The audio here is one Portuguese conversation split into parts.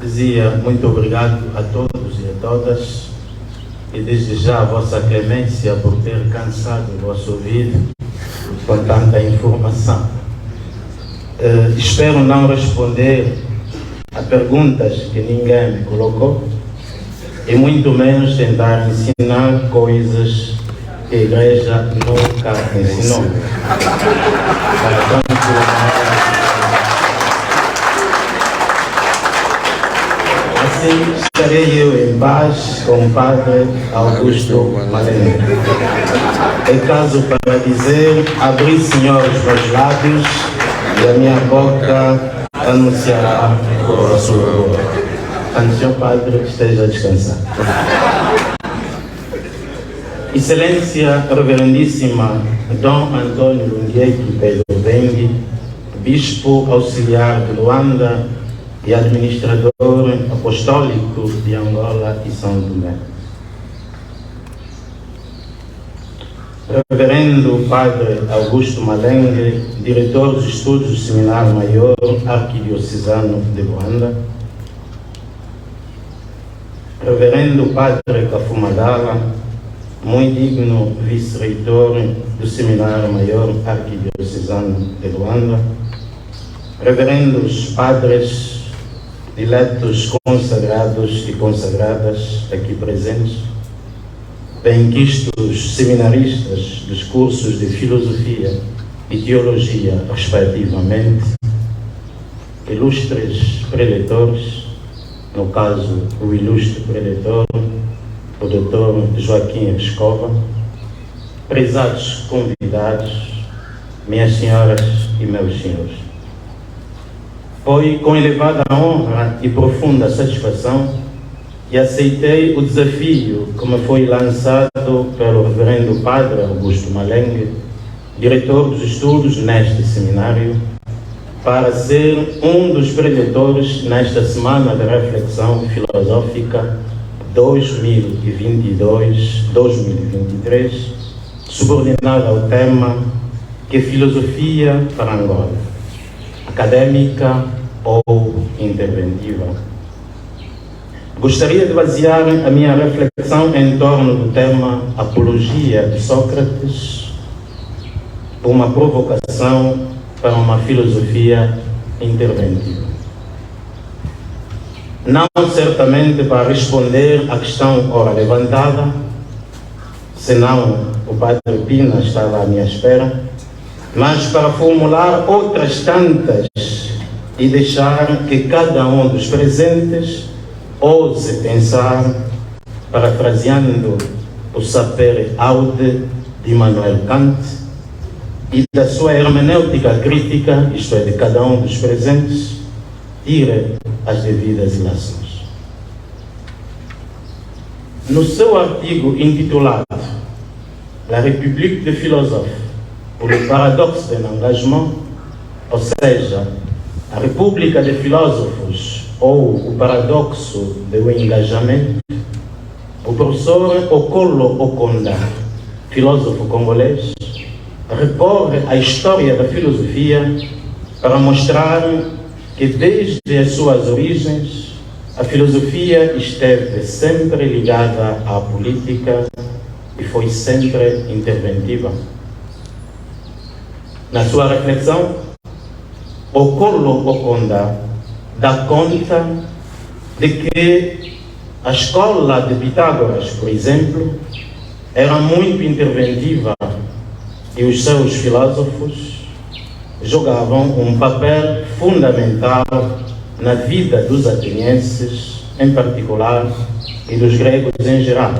Dizia muito obrigado a todos e a todas e desde já a vossa clemência por ter cansado o vosso ouvido com tanta informação. Espero não responder a perguntas que ninguém me colocou e muito menos tentar ensinar coisas que a Igreja nunca ensinou. Assim estarei eu em paz com o Padre Augusto Malengue. É caso para dizer: abri, Senhor, os meus lábios e a minha boca anunciará a sua glória. Senhor Padre, esteja a descansar. Excelência Reverendíssima Dom Antônio Lungueto Pedro Bengue, Bispo Auxiliar de Luanda e Administrador Apostólico de Angola e São Tomé. Reverendo Padre Augusto Malengue, Diretor dos Estudos do Seminário Maior Arquidiocesano de Luanda. Reverendo Padre Cafumadala, muito digno Vice-Reitor do Seminário Maior Arquidiocesano de Luanda. Reverendos Padres, diletos consagrados e consagradas aqui presentes, benquistos seminaristas dos cursos de Filosofia e Teologia, respectivamente, ilustres preletores, no caso o ilustre preletor, o Dr. Joaquim Escova, prezados convidados, minhas senhoras e meus senhores. Foi com elevada honra e profunda satisfação que aceitei o desafio que me foi lançado pelo Reverendo Padre Augusto Malengue, diretor dos estudos neste seminário, para ser um dos preletores nesta Semana de Reflexão Filosófica 2022-2023, subordinada ao tema Que Filosofia para Angola, académica ou interventiva. Gostaria de basear a minha reflexão em torno do tema Apologia de Sócrates, uma provocação para uma filosofia interventiva. Não certamente para responder à questão ora levantada, senão o Padre Pina estava à minha espera, mas para formular outras tantas e deixar que cada um dos presentes ouse pensar, parafraseando o sapere aude de Immanuel Kant e da sua hermenêutica crítica, isto é, de cada um dos presentes, tire as devidas ilações. No seu artigo intitulado La République des Philosophes, ou le paradoxe de l'engagement, ou seja, a República de Filósofos ou o paradoxo do engajamento, o professor Okolo Okonda, filósofo congolês, recorre à história da filosofia para mostrar que desde as suas origens a filosofia esteve sempre ligada à política e foi sempre interventiva. Na sua reflexão, Okolo Okonda dá conta de que a escola de Pitágoras, por exemplo, era muito interventiva e os seus filósofos jogavam um papel fundamental na vida dos atenienses, em particular, e dos gregos em geral,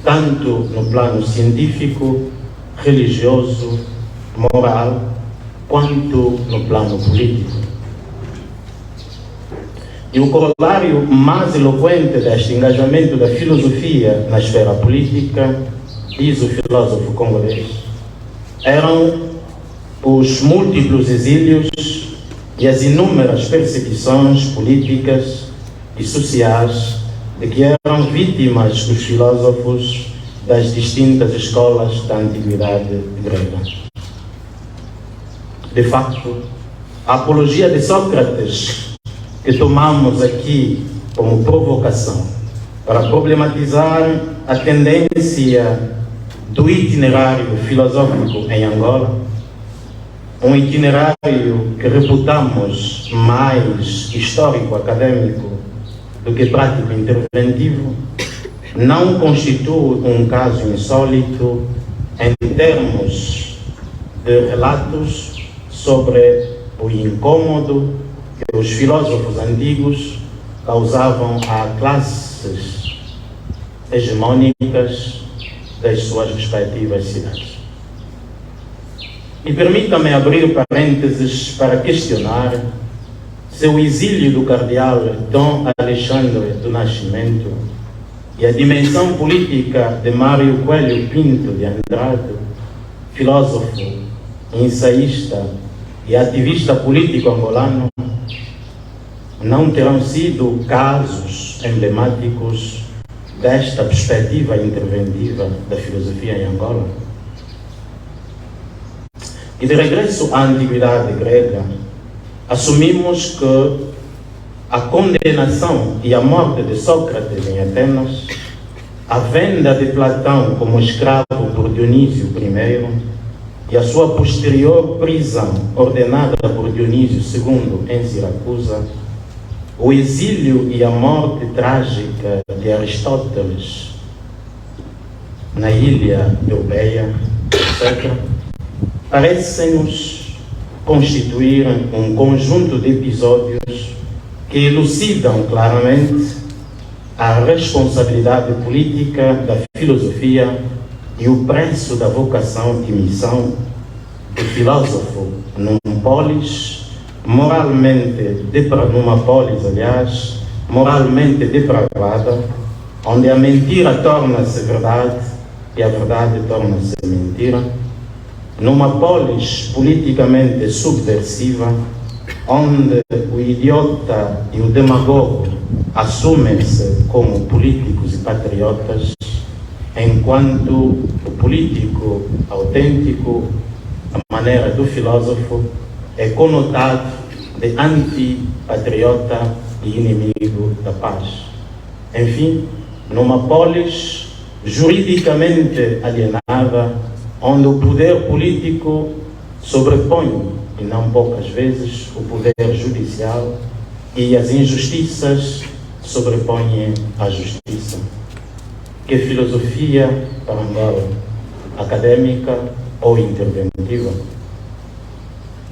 tanto no plano científico, religioso, moral, quanto no plano político. E o corolário mais eloquente deste engajamento da filosofia na esfera política, diz o filósofo congolês, eram os múltiplos exílios e as inúmeras perseguições políticas e sociais de que eram vítimas os filósofos das distintas escolas da antiguidade grega. De facto, a apologia de Sócrates que tomamos aqui como provocação para problematizar a tendência do itinerário filosófico em Angola, um itinerário que reputamos mais histórico-acadêmico do que prático interventivo, não constitui um caso insólito em termos de relatos sobre o incômodo que os filósofos antigos causavam a classes hegemônicas das suas respectivas cidades. E permita-me abrir parênteses para questionar se o exílio do cardeal Dom Alexandre do Nascimento e a dimensão política de Mário Coelho Pinto de Andrade, filósofo, ensaísta e ativista político angolano, não terão sido casos emblemáticos desta perspectiva interventiva da filosofia em Angola? E de regresso à antiguidade grega, assumimos que a condenação e a morte de Sócrates em Atenas, a venda de Platão como escravo por Dionísio I e a sua posterior prisão ordenada por Dionísio II em Siracusa, o exílio e a morte trágica de Aristóteles na ilha europeia, etc., parecem-nos constituir um conjunto de episódios que elucidam claramente a responsabilidade política da filosofia e o preço da vocação e missão do filósofo numa polis moralmente depravada, onde a mentira torna-se verdade e a verdade torna-se mentira, numa polis politicamente subversiva, onde o idiota e o demagogo assumem-se como políticos e patriotas, enquanto o político autêntico, à maneira do filósofo, é conotado de antipatriota e inimigo da paz. Enfim, numa polis juridicamente alienada, onde o poder político sobrepõe, e não poucas vezes, o poder judicial, e as injustiças sobrepõem a justiça. Que filosofia para Angola, acadêmica ou interventiva?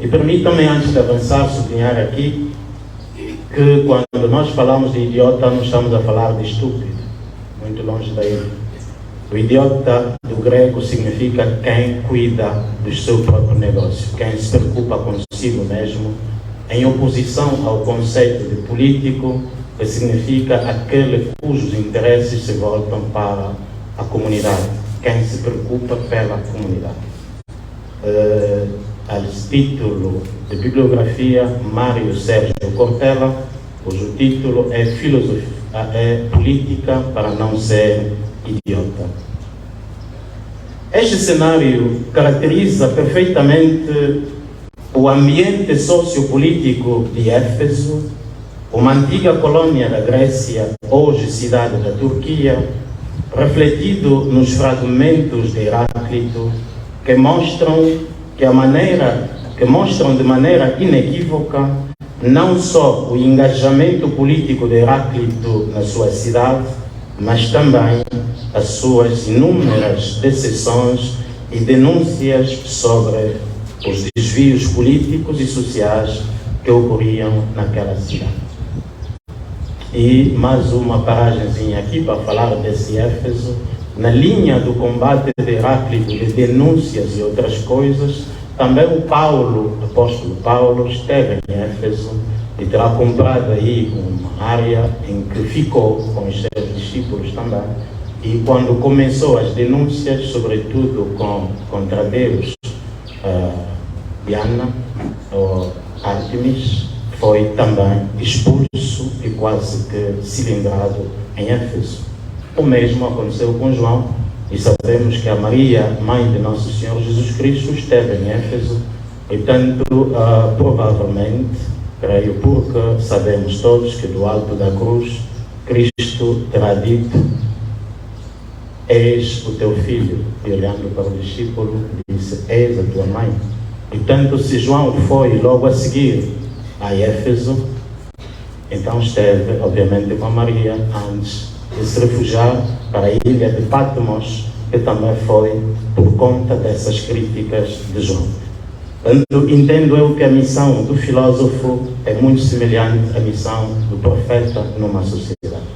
E permitam-me, antes de avançar, sublinhar aqui que quando nós falamos de idiota, não estamos a falar de estúpido, muito longe daí. O idiota do grego significa quem cuida do seu próprio negócio, quem se preocupa consigo mesmo, em oposição ao conceito de político, que significa aquele cujos interesses se voltam para a comunidade, quem se preocupa pela comunidade. A título de bibliografia, Mário Sérgio Cortella, cujo título é Política para não ser idiota. Este cenário caracteriza perfeitamente o ambiente sociopolítico de Éfeso, uma antiga colônia da Grécia, hoje cidade da Turquia, refletido nos fragmentos de Heráclito, que mostram de maneira inequívoca não só o engajamento político de Heráclito na sua cidade, mas também as suas inúmeras decisões e denúncias sobre os desvios políticos e sociais que ocorriam naquela cidade. E mais uma paragenzinha aqui para falar desse Éfeso, na linha do combate de Heráclito, de denúncias e outras coisas, também o apóstolo Paulo, esteve em Éfeso e terá comprado aí uma área em que ficou com os seus discípulos também. E quando começou as denúncias, sobretudo contra Deus, Diana, ou Artemis, foi também expulso e quase que cilindrado em Éfeso. O mesmo aconteceu com João, e sabemos que a Maria, mãe de Nosso Senhor Jesus Cristo, esteve em Éfeso, e tanto provavelmente creio, porque sabemos todos que do alto da cruz Cristo terá dito: eis o teu filho, e olhando para o discípulo disse: eis a tua mãe. Portanto, se João foi logo a seguir a Éfeso, então esteve, obviamente, com Maria antes de se refugiar para a ilha de Patmos, que também foi por conta dessas críticas de João. Portanto, entendo eu que a missão do filósofo é muito semelhante à missão do profeta numa sociedade.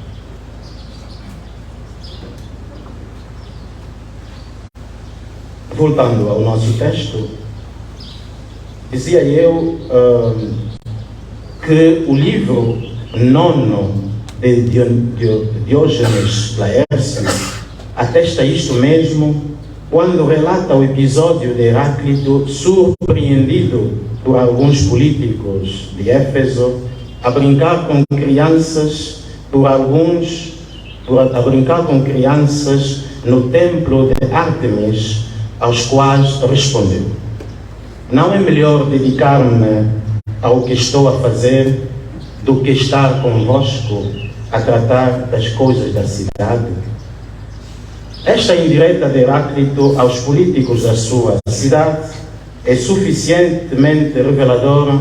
Voltando ao nosso texto, dizia eu que o livro nono de Diógenes Laércio atesta isto mesmo quando relata o episódio de Heráclito surpreendido por alguns políticos de Éfeso a brincar com crianças no templo de Ártemis, aos quais respondeu: não é melhor dedicar-me ao que estou a fazer do que estar convosco a tratar das coisas da cidade? Esta indireta de Heráclito aos políticos da sua cidade é suficientemente reveladora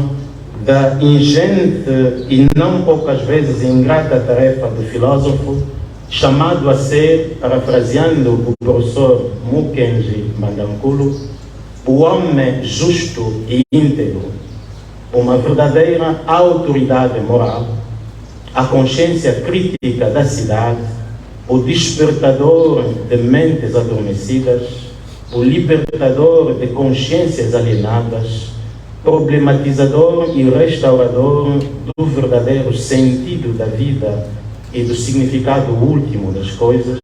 da ingente e não poucas vezes ingrata tarefa do filósofo, chamado a ser, parafraseando o professor Mukenji Mandankulo, o homem justo e íntegro, uma verdadeira autoridade moral, a consciência crítica da cidade, o despertador de mentes adormecidas, o libertador de consciências alienadas, problematizador e restaurador do verdadeiro sentido da vida e do significado último das coisas,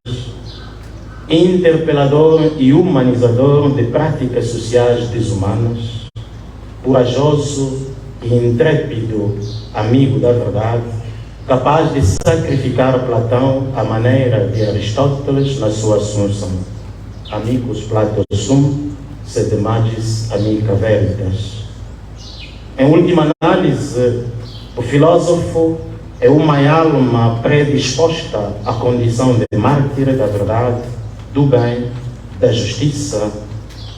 interpelador e humanizador de práticas sociais desumanas, corajoso e intrépido amigo da verdade, capaz de sacrificar Platão à maneira de Aristóteles na sua Assunção. Amicus Plato sum, sed magis amica veritas. Em última análise, o filósofo é uma alma predisposta à condição de mártir da verdade, do bem, da justiça,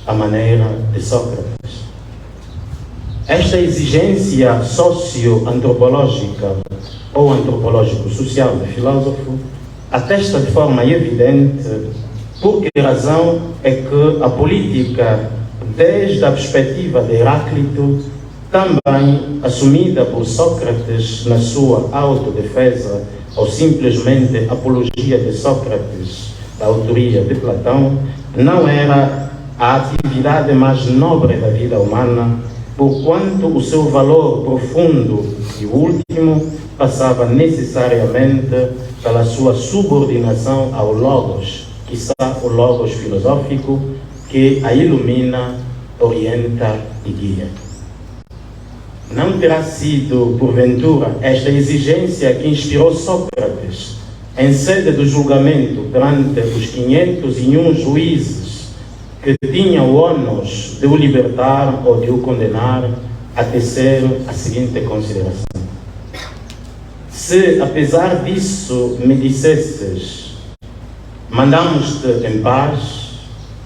à maneira de Sócrates. Esta exigência socio-antropológica ou antropológico-social do filósofo atesta de forma evidente por que razão é que a política, desde a perspectiva de Heráclito, também assumida por Sócrates na sua autodefesa ou simplesmente apologia de Sócrates da autoria de Platão, não era a atividade mais nobre da vida humana, porquanto o seu valor profundo e último passava necessariamente pela sua subordinação ao Logos, quiçá o Logos filosófico que a ilumina, orienta e guia. Não terá sido, porventura, esta exigência que inspirou Sócrates, em sede do julgamento perante os 501 juízes que tinham o ônus de o libertar ou de o condenar, a tecer a seguinte consideração: se, apesar disso, me dissesses, mandamos-te em paz,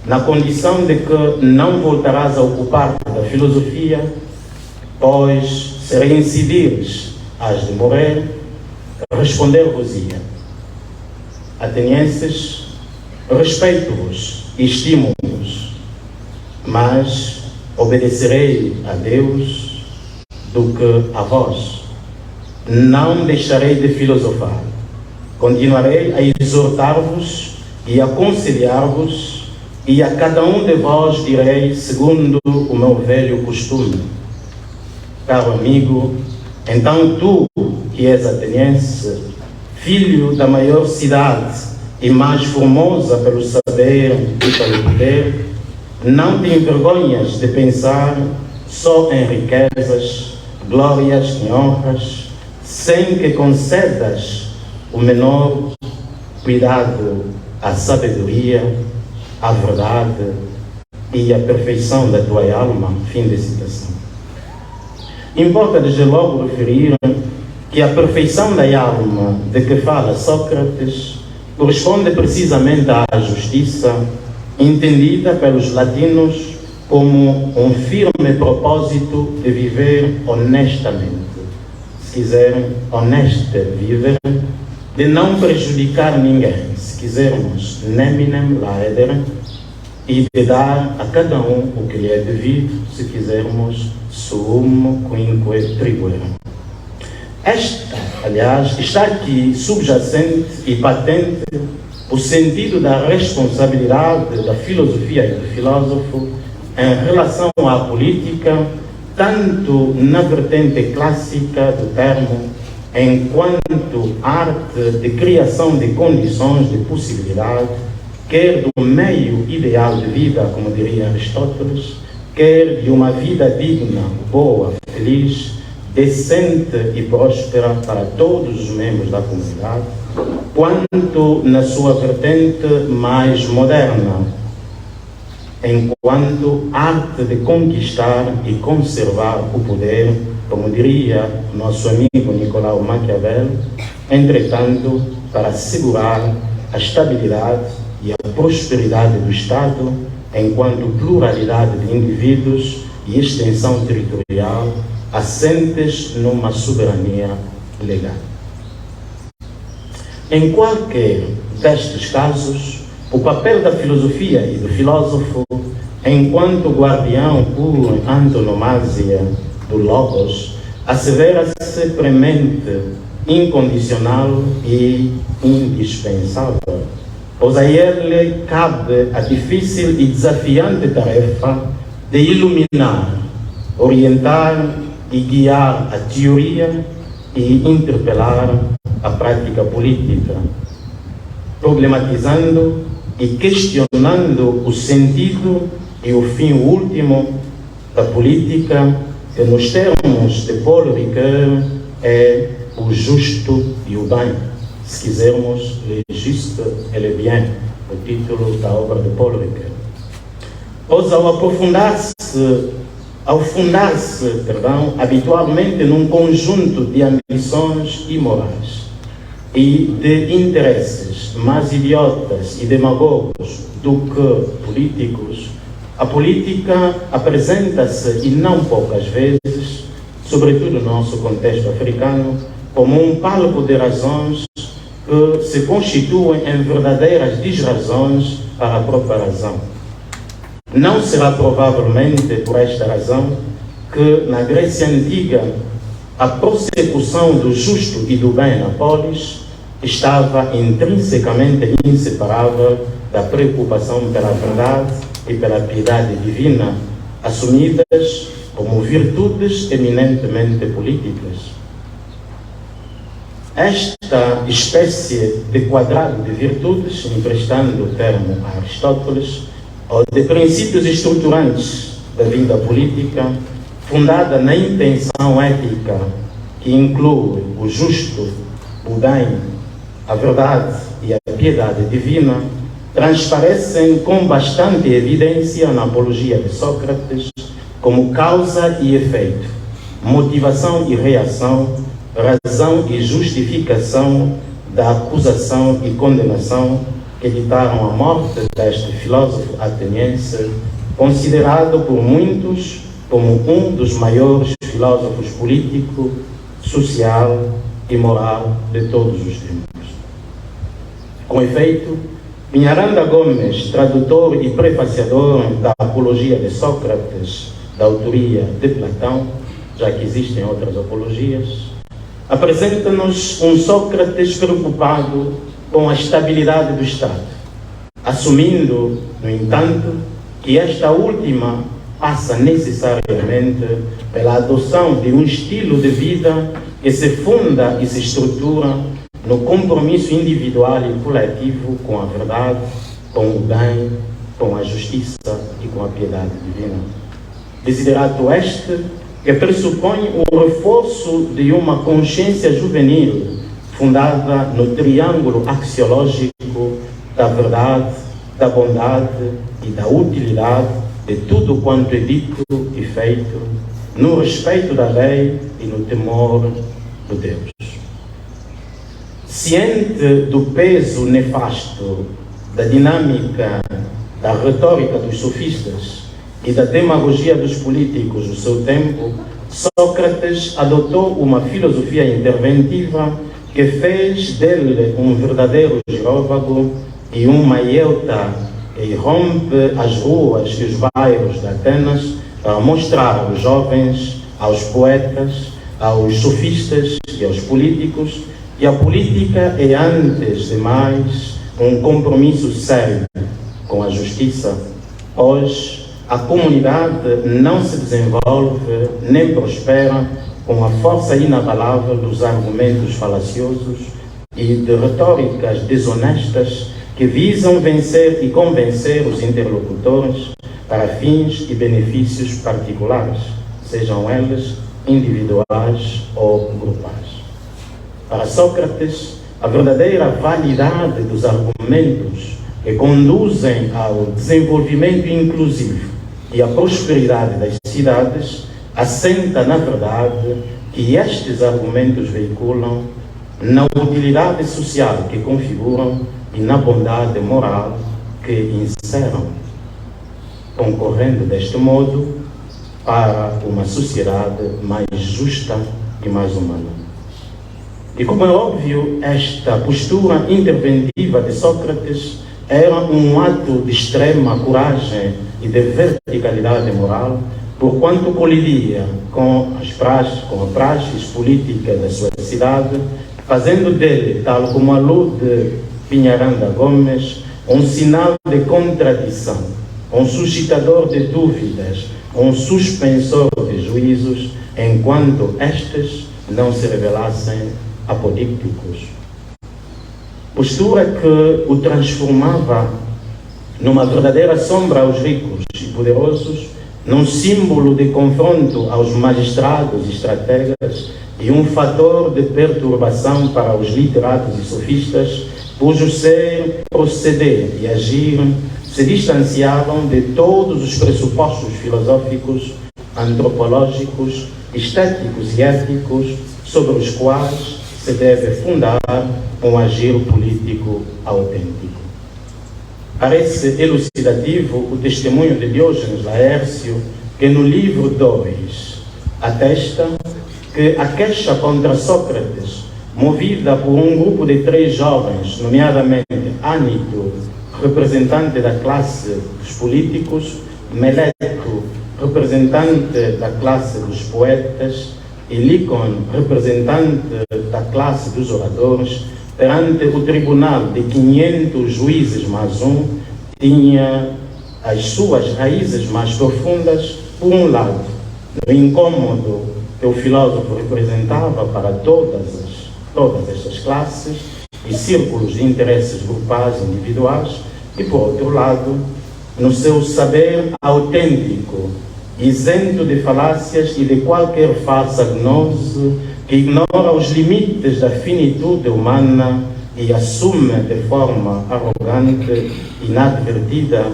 na condição de que não voltarás a ocupar-te da filosofia, pois, se reincidirdes, hás de morrer, responder-vos-ia: atenienses, respeito-vos e estimo-vos, mas obedecerei a Deus do que a vós. Não deixarei de filosofar, continuarei a exortar-vos e a aconselhar-vos, e a cada um de vós direi segundo o meu velho costume: caro amigo, então tu, que és ateniense, filho da maior cidade e mais formosa pelo saber e pelo poder, não te envergonhas de pensar só em riquezas, glórias e honras, sem que concedas o menor cuidado à sabedoria, à verdade e à perfeição da tua alma. Fim de citação. Importa desde logo referir que a perfeição da alma de que fala Sócrates corresponde precisamente à justiça, entendida pelos latinos como um firme propósito de viver honestamente. Se quiserem, honesto viver, de não prejudicar ninguém, se quisermos, neminem laedere, e de dar a cada um o que lhe é devido, se quisermos, suum quinque tribuere. Esta, aliás, está aqui subjacente e patente o sentido da responsabilidade da filosofia e do filósofo em relação à política, tanto na vertente clássica do termo, enquanto arte de criação de condições de possibilidade, quer do meio ideal de vida, como diria Aristóteles, quer de uma vida digna, boa, feliz, decente e próspera para todos os membros da comunidade, quanto na sua vertente mais moderna, enquanto arte de conquistar e conservar o poder, como diria nosso amigo Nicolau Maquiavel, entretanto, para assegurar a estabilidade e a prosperidade do Estado, enquanto pluralidade de indivíduos e extensão territorial assentes numa soberania legal. Em qualquer destes casos, o papel da filosofia e do filósofo, enquanto guardião por antonomasia do Logos, assevera-se premente, incondicional e indispensável, pois a ele cabe a difícil e desafiante tarefa de iluminar, orientar e guiar a teoria e interpelar a prática política, problematizando e questionando o sentido e o fim último da política, que nos termos de Paul Ricoeur é o justo e o bem. Se quisermos, le juste et le bien, o título da obra de Paul Ricoeur. Pois ao fundar-se, habitualmente num conjunto de ambições imorais e de interesses mais idiotas e demagogos do que políticos, a política apresenta-se, e não poucas vezes, sobretudo no nosso contexto africano, como um palco de razões que se constituem em verdadeiras desrazões para a própria razão. Não será provavelmente por esta razão que na Grécia Antiga a prossecução do justo e do bem na polis estava intrinsecamente inseparável da preocupação pela verdade e pela piedade divina, assumidas como virtudes eminentemente políticas. Esta espécie de quadrado de virtudes, emprestando o termo a Aristóteles, ou de princípios estruturantes da vida política, fundada na intenção ética que inclui o justo, o bem, a verdade e a piedade divina, transparecem com bastante evidência na apologia de Sócrates como causa e efeito, motivação e reação, razão e justificação da acusação e condenação que ditaram a morte deste filósofo ateniense, considerado por muitos como um dos maiores filósofos político, social e moral de todos os tempos. Com efeito, Pinharanda Gomes, tradutor e prefaciador da Apologia de Sócrates, da autoria de Platão, já que existem outras apologias, apresenta-nos um Sócrates preocupado com a estabilidade do Estado, assumindo, no entanto, que esta última passa necessariamente pela adoção de um estilo de vida que se funda e se estrutura no compromisso individual e coletivo com a verdade, com o bem, com a justiça e com a piedade divina. Desiderato este que pressupõe o reforço de uma consciência juvenil fundada no triângulo axiológico da verdade, da bondade e da utilidade de tudo quanto é dito e feito, no respeito da lei e no temor de Deus. Ciente do peso nefasto da dinâmica da retórica dos sofistas e da demagogia dos políticos do seu tempo, Sócrates adotou uma filosofia interventiva que fez dele um verdadeiro giróvago e um maieuta que rompe as ruas e os bairros de Atenas para mostrar aos jovens, aos poetas, aos sofistas e aos políticos que a política é, antes de mais, um compromisso sério com a justiça, pois a comunidade não se desenvolve nem prospera com a força inabalável dos argumentos falaciosos e de retóricas desonestas que visam vencer e convencer os interlocutores para fins e benefícios particulares, sejam eles individuais ou grupais. Para Sócrates, a verdadeira validade dos argumentos que conduzem ao desenvolvimento inclusivo e à prosperidade das cidades assenta, na verdade, que estes argumentos veiculam na utilidade social que configuram e na bondade moral que encerram, concorrendo deste modo para uma sociedade mais justa e mais humana. E como é óbvio, esta postura interventiva de Sócrates era um ato de extrema coragem e de verticalidade moral, porquanto colidia com a praxis política da sua cidade, fazendo dele, tal como a Lude Pinharanda Gomes, um sinal de contradição, um suscitador de dúvidas, um suspensor de juízos, enquanto estes não se revelassem apodípticos. Postura que o transformava numa verdadeira sombra aos ricos e poderosos, num símbolo de confronto aos magistrados e estrategas e um fator de perturbação para os literatos e sofistas, cujo ser, proceder e agir se distanciavam de todos os pressupostos filosóficos, antropológicos, estéticos e éticos sobre os quais se deve fundar um agir político autêntico. Parece elucidativo o testemunho de Diógenes Laércio, que no livro 2 atesta que a queixa contra Sócrates, movida por um grupo de 3 jovens, nomeadamente Ânito, representante da classe dos políticos, Meleto, representante da classe dos poetas, e Lícon, representante da classe dos oradores, perante o tribunal de 500 juízes mais um, tinha as suas raízes mais profundas, por um lado, no incômodo que o filósofo representava para todas estas classes e círculos de interesses grupais e individuais, e por outro lado, no seu saber autêntico, isento de falácias e de qualquer falsa gnose que ignora os limites da finitude humana e assume de forma arrogante e inadvertida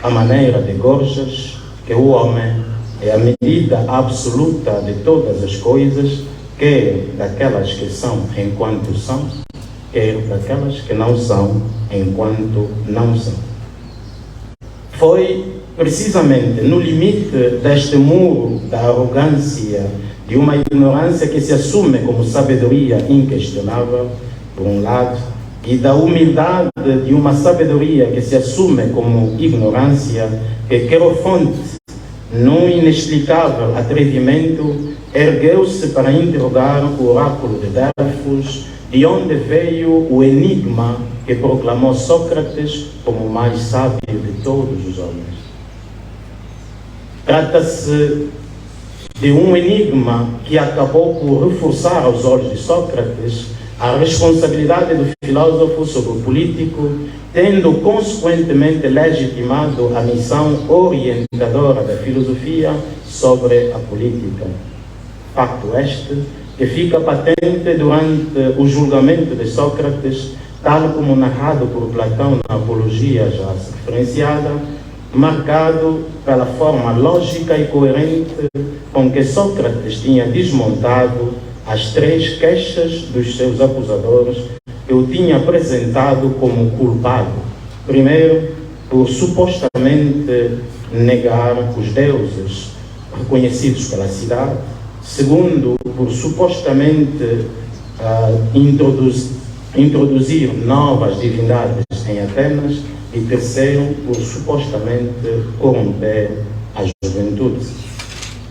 a maneira de Gorgias que o homem é a medida absoluta de todas as coisas, quer daquelas que são enquanto são, quer daquelas que não são enquanto não são. Foi precisamente no limite deste muro da arrogância, de uma ignorância que se assume como sabedoria inquestionável, por um lado, e da humildade de uma sabedoria que se assume como ignorância, que Querofonte, num inexplicável atrevimento, ergueu-se para interrogar o oráculo de Delfos, de onde veio o enigma que proclamou Sócrates como o mais sábio de todos os homens. Trata-se de um enigma que acabou por reforçar aos olhos de Sócrates a responsabilidade do filósofo sobre o político, tendo consequentemente legitimado a missão orientadora da filosofia sobre a política. Facto este que fica patente durante o julgamento de Sócrates, tal como narrado por Platão na Apologia já referenciada, marcado pela forma lógica e coerente com que Sócrates tinha desmontado as 3 queixas dos seus acusadores, que o tinha apresentado como culpado. Primeiro, por supostamente negar os deuses reconhecidos pela cidade. Segundo, por supostamente introduzir novas divindades em Atenas. E terceiro, por supostamente corromper a juventude.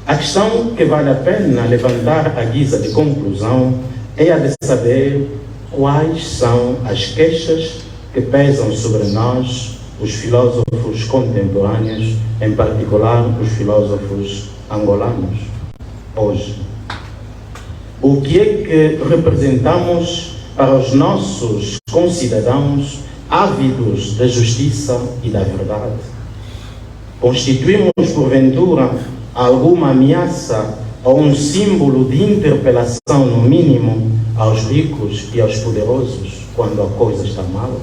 A questão que vale a pena levantar à guisa de conclusão é a de saber quais são as queixas que pesam sobre nós, os filósofos contemporâneos, em particular os filósofos angolanos, hoje. O que é que representamos para os nossos concidadãos ávidos da justiça e da verdade? Constituímos, porventura, alguma ameaça ou um símbolo de interpelação, no mínimo, aos ricos e aos poderosos, quando a coisa está mal?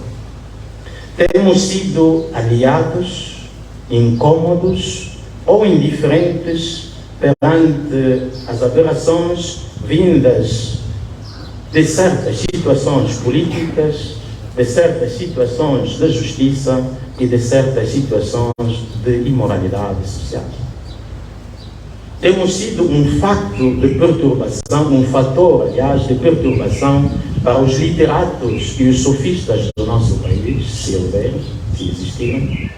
Temos sido aliados, incômodos ou indiferentes perante as aberrações vindas de certas situações políticas, de certas situações de justiça e de certas situações de imoralidade social. Temos sido um fato de perturbação, um fator, aliás, de perturbação para os literatos e os sofistas do nosso país, se houver, se existirem.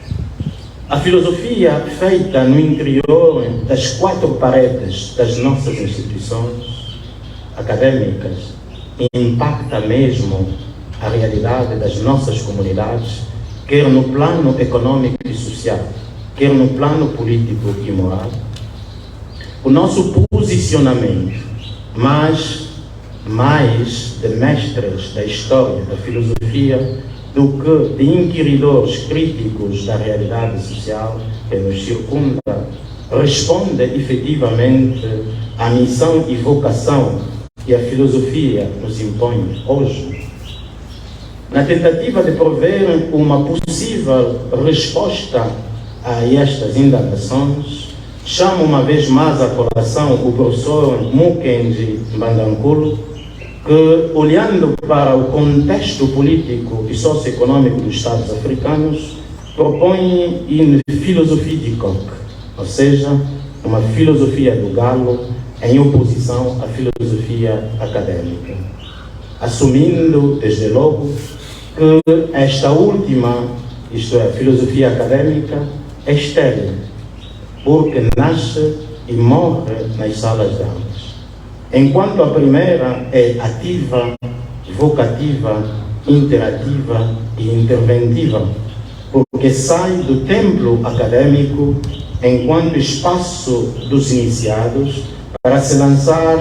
A filosofia feita no interior das 4 paredes das nossas instituições acadêmicas impacta mesmo a realidade das nossas comunidades, quer no plano econômico e social, quer no plano político e moral. O nosso posicionamento, mais de mestres da história, da filosofia, do que de inquiridores críticos da realidade social que nos circunda, responde efetivamente à missão e vocação que a filosofia nos impõe hoje. Na tentativa de prover uma possível resposta a estas indagações, chamo uma vez mais à colação o professor Mukenji Mbandankulo, que, olhando para o contexto político e socioeconômico dos Estados africanos, propõe uma filosofia de Koch, ou seja, uma filosofia do galo em oposição à filosofia acadêmica, assumindo, desde logo, que esta última, isto é, a filosofia académica, é estéril, porque nasce e morre nas salas de aulas. Enquanto a primeira é ativa, vocativa, interativa e interventiva, porque sai do templo acadêmico enquanto espaço dos iniciados para se lançar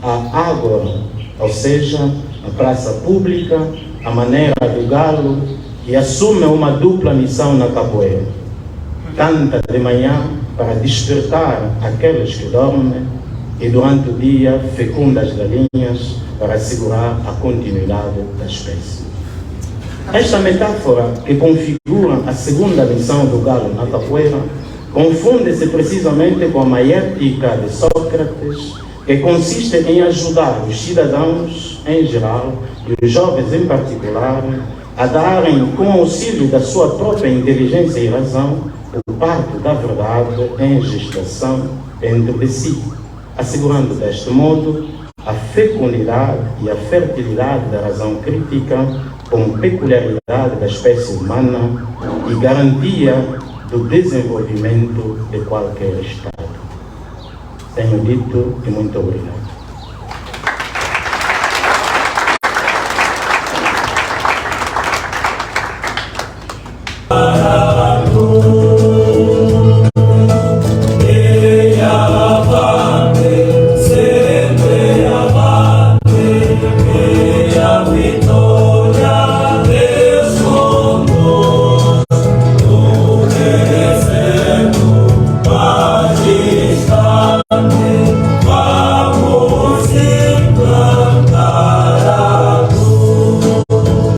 à ágora, ou seja, a praça pública, a maneira do galo, que assume uma dupla missão na capoeira. Canta de manhã para despertar aqueles que dormem e durante o dia fecunda as galinhas para assegurar a continuidade da espécie. Esta metáfora, que configura a segunda missão do galo na capoeira, confunde-se precisamente com a maiética de Sócrates, que consiste em ajudar os cidadãos em geral e os jovens em particular a darem, com auxílio da sua própria inteligência e razão, o parto da verdade em gestação dentro de si, assegurando deste modo a fecundidade e a fertilidade da razão crítica como peculiaridade da espécie humana e garantia do desenvolvimento de qualquer Estado. Tenho dito e muito obrigado.